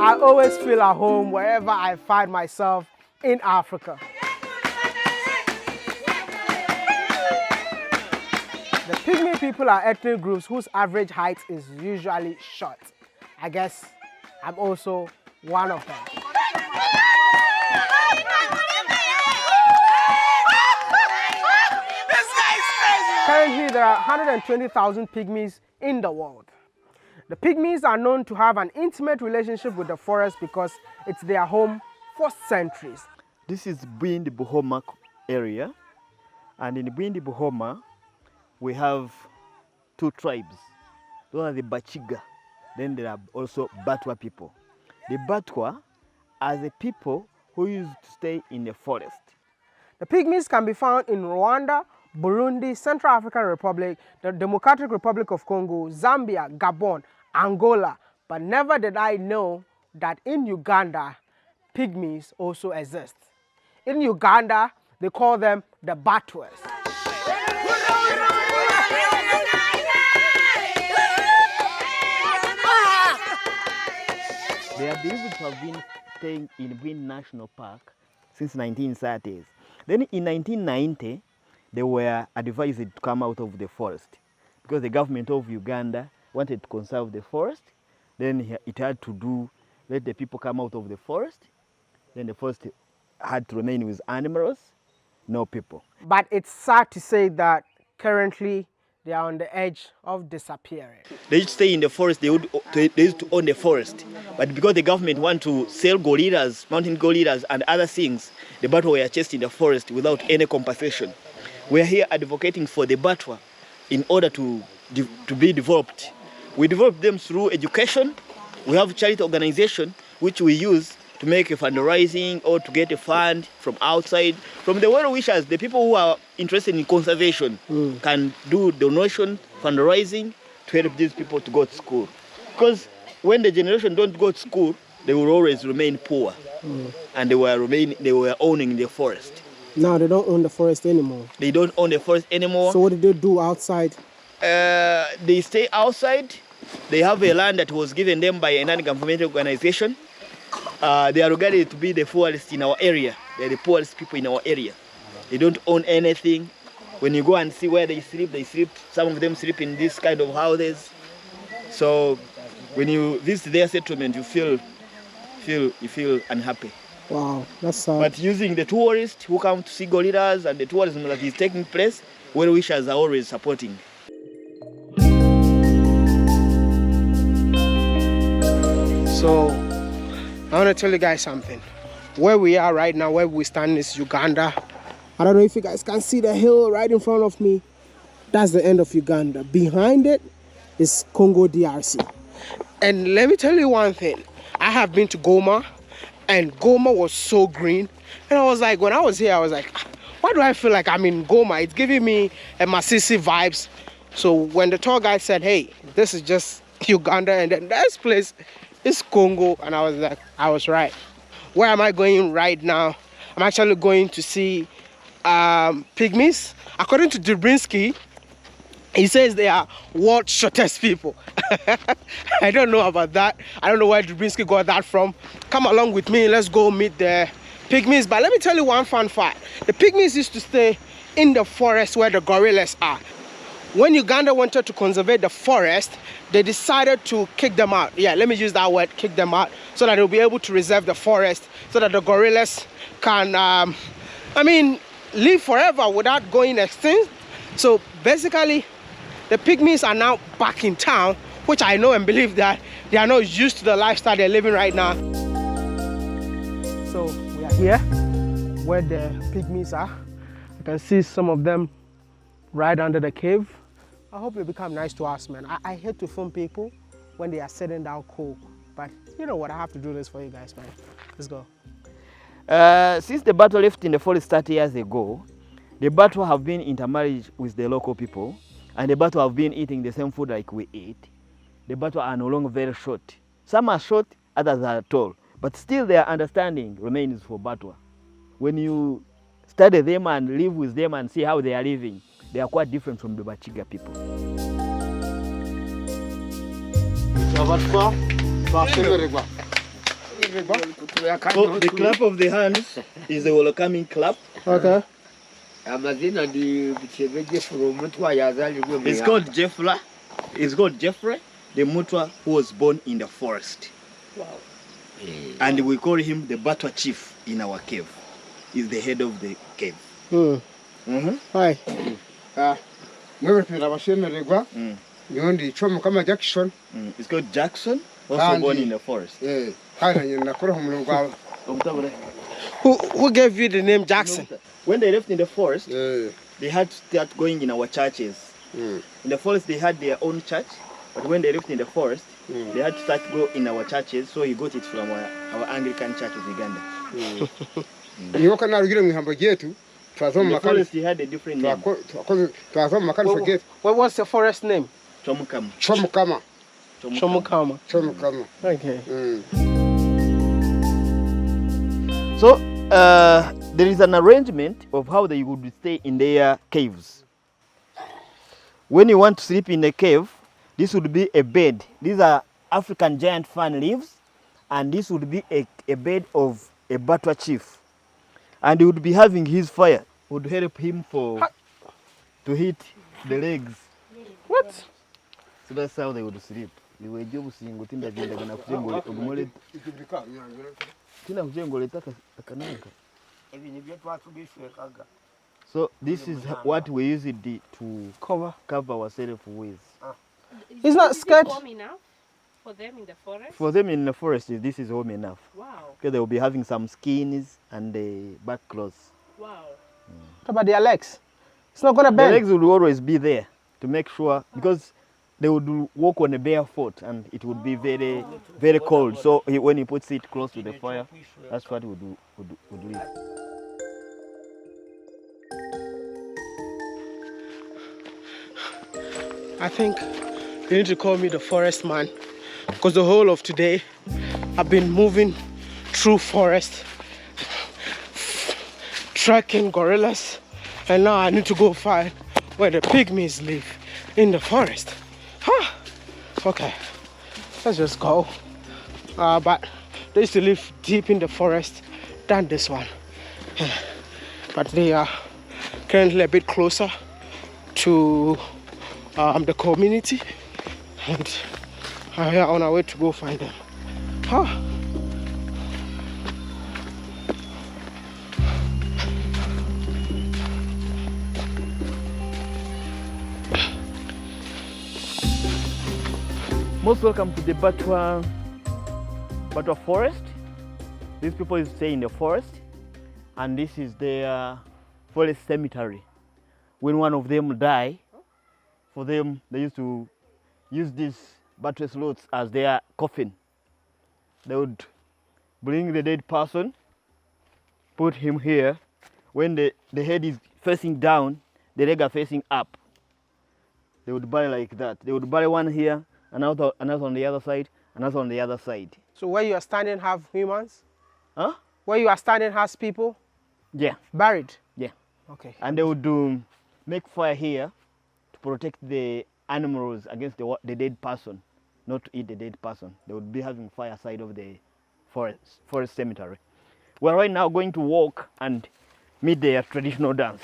I always feel at home wherever I find myself in Africa. The Pygmy people are ethnic groups whose average height is usually short. I guess I'm also one of them. Currently, there are 120,000 Pygmies in the world. The Pygmies are known to have an intimate relationship with the forest because it's their home for centuries. This is Bwindi Buhoma area, and in Bwindi Buhoma, we have two tribes. Those are the Bachiga. Then there are also Batwa people. The Batwa are the people who used to stay in the forest. The Pygmies can be found in Rwanda, Burundi, Central African Republic, the Democratic Republic of Congo, Zambia, Gabon, Angola. But never did I know that in Uganda, Pygmies also exist. In Uganda, they call them the Batwas. They are believed to have been staying in Bwindi National Park since 1930s. Then in 1990, they were advised to come out of the forest because the government of Uganda wanted to conserve the forest. Then it had to let the people come out of the forest. Then the forest had to remain with animals, no people. But it's sad to say that currently they are on the edge of disappearing. They used to stay in the forest, they used to own the forest. But because the government want to sell gorillas, mountain gorillas and other things, the Batwa were chased in the forest without any compensation. We are here advocating for the Batwa in order to be developed. We develop them through education. We have charity organization which we use to make a fundraising or to get a fund from outside. From the well-wishers, the people who are interested in conservation can do donation, fundraising to help these people to go to school. Because when the generation don't go to school, they will always remain poor. And they were owning the forest. Now they don't own the forest anymore. They don't own the forest anymore. So what do they do outside? They stay outside. They have a land that was given them by a non-governmental organization. They are regarded to be the poorest in our area. They are the poorest people in our area. They don't own anything. When you go and see where they sleep, some of them sleep in this kind of houses. So when you visit their settlement, you feel unhappy. Wow, that's sad. But using the tourists who come to see gorillas and the tourism that is taking place, well-wishers are always supporting. So, I want to tell you guys something. Where we are right now, where we stand is Uganda. I don't know if you guys can see the hill right in front of me. That's the end of Uganda. Behind it is Congo DRC. And let me tell you one thing. I have been to Goma. And Goma was so green. And I was like, when I was here, I was like, why do I feel like I'm in Goma? It's giving me a Masisi vibes. So when the tour guide said, hey, this is just Uganda, and then this place is Congo, and I was like, I was right. Where am I going right now? I'm actually going to see Pygmies. According to Dubrinsky, he says they are world's shortest people. I don't know about that. I don't know where Dubrinsky got that from. Come along with me, let's go meet the Pygmies. But let me tell you one fun fact. The Pygmies used to stay in the forest where the gorillas are. When Uganda wanted to conserve the forest, they decided to kick them out. Yeah, let me use that word, kick them out, so that they'll be able to reserve the forest, so that the gorillas can, live forever without going extinct. So basically, the Pygmies are now back in town, which I know and believe that they are not used to the lifestyle they're living right now. So we are here where the Pygmies are. You can see some of them right under the cave. I hope they become nice to us, man. I hate to film people when they are sitting down cool. But you know what, I have to do this for you guys, man. Let's go. Since the Batwa left in the forest 30 years ago, the Batwa have been intermarried with the local people, and the Batwa have been eating the same food like we eat. The Batwa are no longer very short. Some are short, others are tall, but still their understanding remains for Batwa. When you study them and live with them and see how they are living, they are quite different from the Bachiga people. So the clap of the hands is a welcoming clap. Okay. It's called Jeffra. It's called Jeffrey, the Mutwa who was born in the forest. Wow. And we call him the Batwa chief in our cave. He's the head of the cave. Hi. Jackson. It's called Jackson, also born in the forest. Who gave you the name Jackson? When they left in the forest, they had to start going in our churches. In the forest, they had their own church, but when they left in the forest, they had to start go in our churches. So he got it from our Anglican Church of Uganda. In the forest, he had a different name. What was the forest name? Chomukama. Chomukama. Okay. So there is an arrangement of how they would stay in their caves. When you want to sleep in a cave, this would be a bed. These are African giant fan leaves, and this would be a bed of a Batwa chief. And he would be having his fire. Would help him to hit the legs. What? So that's how they would sleep. They were just seeing So this is what we use it to cover ourselves with. It's not scared. Home enough for them in the forest? For them in the forest, this is home enough. Wow. Because they will be having some skins and the back clothes. Wow. What about their legs? It's not going to The bend. legs will always be there to make sure, because they would walk on a bare foot and it would be very, very cold. So when he puts it close to the fire, that's what he would do. I think you need to call me the forest man, because the whole of today I've been moving through forest, tracking gorillas, and now I need to go find where the pygmies live in the forest. Okay, let's just go. But they used to live deep in the forest than this one, but they are currently a bit closer to the community, and we are on our way to go find them. Most welcome to the Batwa forest. These people stay in the forest, and this is their forest cemetery. When one of them die, for them they used to use these Batwa slots as their coffin. They would bring the dead person, put him here. When the head is facing down, the legs are facing up. They would bury like that. They would bury one here, another on the other side, another on the other side. So where you are standing have humans? Huh? Where you are standing has people? Yeah. Buried? Yeah. Okay. And they would make fire here to protect the animals against the dead person, not to eat the dead person. They would be having fire side of the forest cemetery. We're right now going to walk and meet their traditional dance.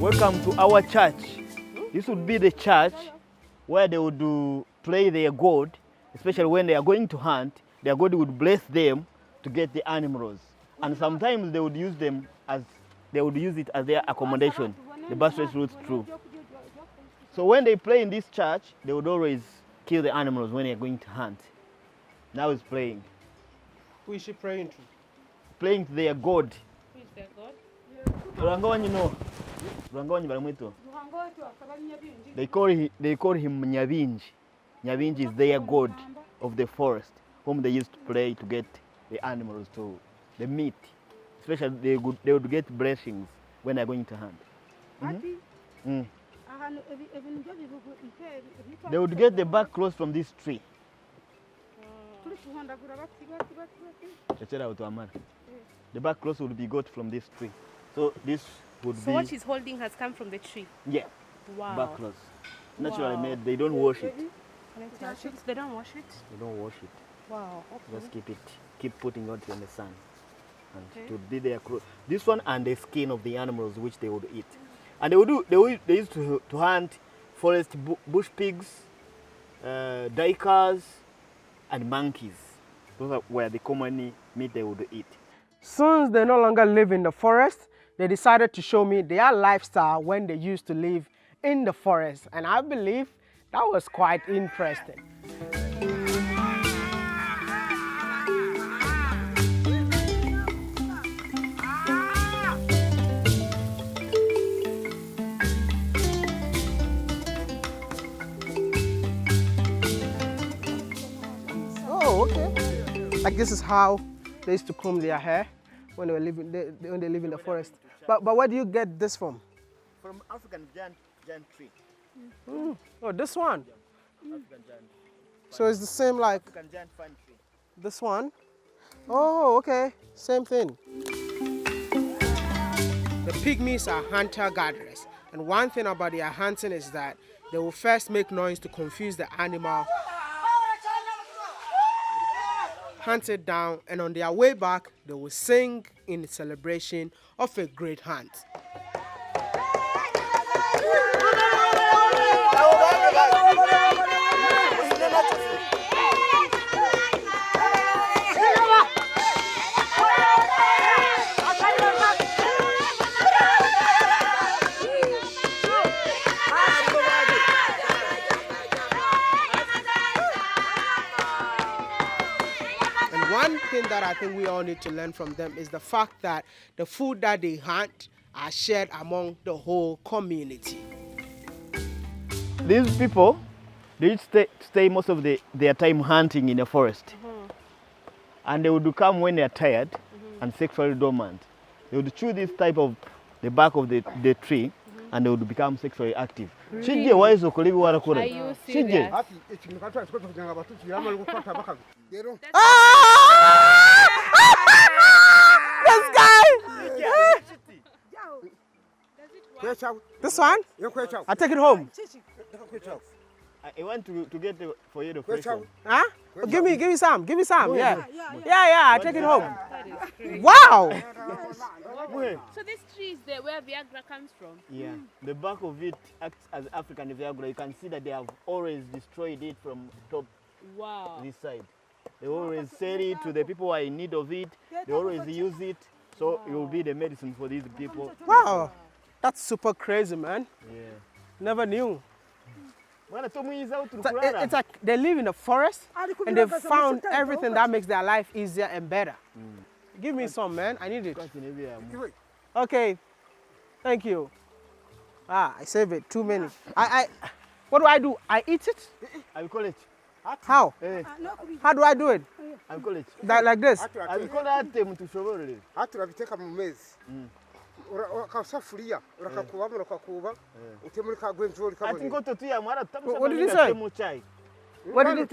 Welcome to our church. This would be the church where they would play their god, especially when they are going to hunt. Their god would bless them to get the animals, and sometimes they would use it as their accommodation. The bus routes through. So when they play in this church, they would always kill the animals when they are going to hunt. Now he's playing. Who is she praying to? Playing to their god, Luhangonyi no. Luhangonyi balimwito. They call him Nyabinji. Nyabinji is their god of the forest, whom they used to play to get the animals to the meat. Especially they would get blessings when they're going to hunt. They would get the back clothes from this tree. The back clothes would be got from this tree. So this would be... So what she's holding has come from the tree? Yeah. Wow. Back clothes. Naturally made. They don't wash it. Can I touch it? They don't wash it? They don't wash it. Wow. Okay. Just keep putting it in the sun. And it would be their clothes. This one and the skin of the animals which they would eat. And they used to hunt forest bush pigs, duikers, and monkeys. Those were the common meat they would eat. Since they no longer live in the forest, they decided to show me their lifestyle when they used to live in the forest. And I believe that was quite interesting. Oh, okay. Like this is how they used to comb their hair when they were living when they live in the forest. But where do you get this from? From African giant tree. Oh, this one. African giant. So it's the same like African giant fan tree. this one. Oh, okay. Same thing. The pygmies are hunter-gatherers. And one thing about their hunting is that they will first make noise to confuse the animal, hunt it down, and on their way back, they will sing in celebration of a great hunt. One thing that I think we all need to learn from them is the fact that the food that they hunt are shared among the whole community. These people, they used to stay most of their time hunting in the forest. And they would come when they are tired and sexually dormant. They would chew this type of the bark of the tree and they would become sexually active. Really? Are you serious? This guy! This one? I take it home. I want to get for you the fresh one. Huh? Oh, give me some. Give me some. Yeah. Yeah. I take it home. That is crazy. Wow. So this tree is where Viagra comes from? Yeah. The bark of it acts as African Viagra. You can see that they have always destroyed it from top this side. They always sell it to the people who are in need of it. They always use it. So it will be the medicine for these people. Wow. That's super crazy, man. Yeah. Never knew. It's It's like they live in the forest and they've found everything that makes their life easier and better. Give me some, man. I need it. Okay. Thank you. I save it. Too many. What do? I eat it? I will call it. How? How do I do it? I will call it. Like this? I will call that to show you. What did you say? What did you...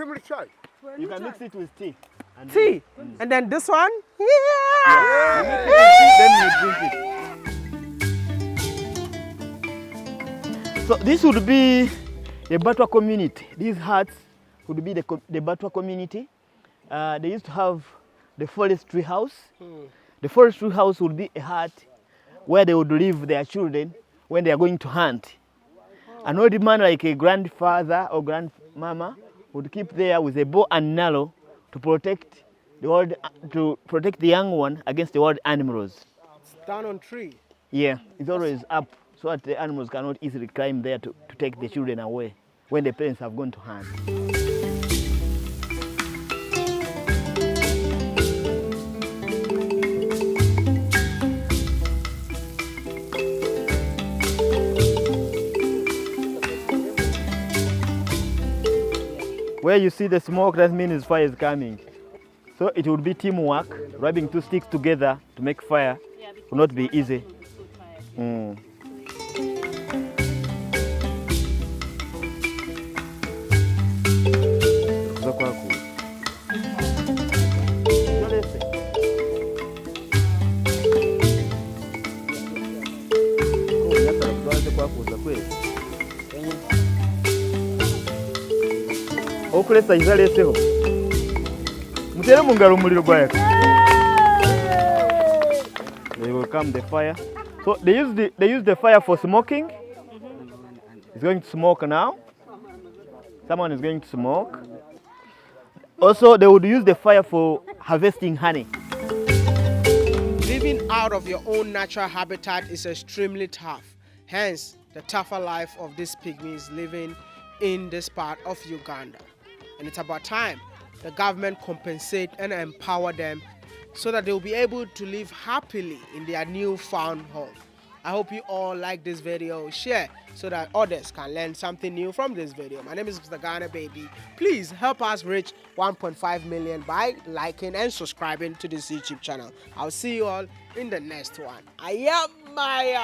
You can mix it with tea. And tea? And then this one? Yeah. Then you drink it. So this would be the Batwa community. These huts would be the Batwa community. They used to have the forestry house. The forestry house would be a hut where they would leave their children when they are going to hunt. An old man like a grandfather or grandmama would keep there with a bow and arrow to protect the young one against the wild animals. It's down on tree. Yeah, it's always up so that the animals cannot easily climb there to take the children away when the parents have gone to hunt. Where you see the smoke, that means fire is coming. So it would be teamwork. Rubbing two sticks together to make fire will not be easy. Mm. Okulesa izaleseho mutere mu ngalo omuliro gwayaka. They will come the fire. So they use the fire for smoking. It's going to smoke now. Someone is going to smoke. Also, they would use the fire for harvesting honey. Living out of your own natural habitat is extremely tough. Hence, the tougher life of these pygmies living in this part of Uganda. And it's about time the government compensate and empower them so that they'll be able to live happily in their newfound home. I hope you all like this video. Share so that others can learn something new from this video. My name is Mr. Ghana Baby. Please help us reach 1.5 million by liking and subscribing to this YouTube channel. I'll see you all in the next one. I am Maya.